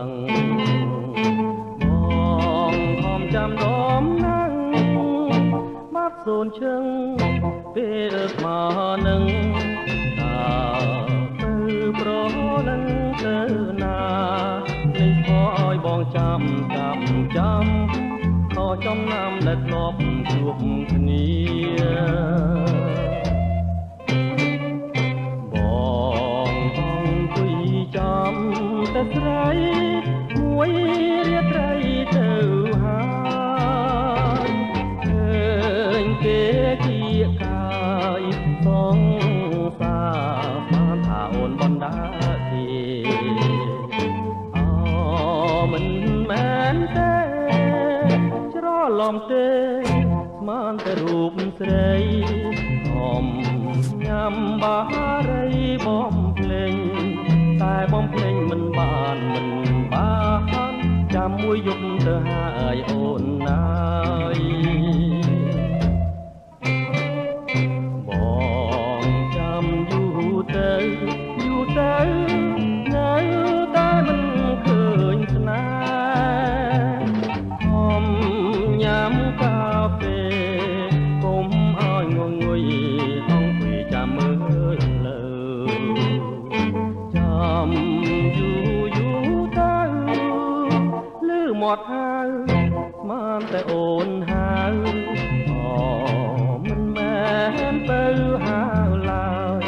ងបងខំចាំដមណាំងបាត់សូនជឹងពេលស្មើនឹងតាទៅប្រលឹងទៅណានេះខោឲ្យបងចាំខោចំណាំដែលធ្លាប់ជួបគ្នាបងអង្គុយចាំតែស្រីមួយរាត្រីទៅហើយឃើញគេគៀកកាយសងសាបានថាអូនបណ្ដាគេមិនមែនទេច្រឡំទេស្មានតែរូបស្រីហមញ៉ាំបារីបំភ្លេងតែបំភ្លេងមិនបានចាំមួយយប់ទៅហើយអូនណាយបងចាំយូរទៅនៅតែមិនឃើញស្នេហ៍ញ៉ាំកាហ្វេកុំឲ្យងងុយអង្គុយចាំមើលលើចាំយូរទៅលឺមាត់ហៅស្មានតែអូនហៅមិនមែនទៅហៅឡើយ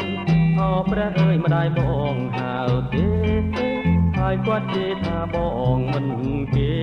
ព្រះអើយម្ដាយបងហៅទេហើយគាត់និយាយថាបងមិនគេ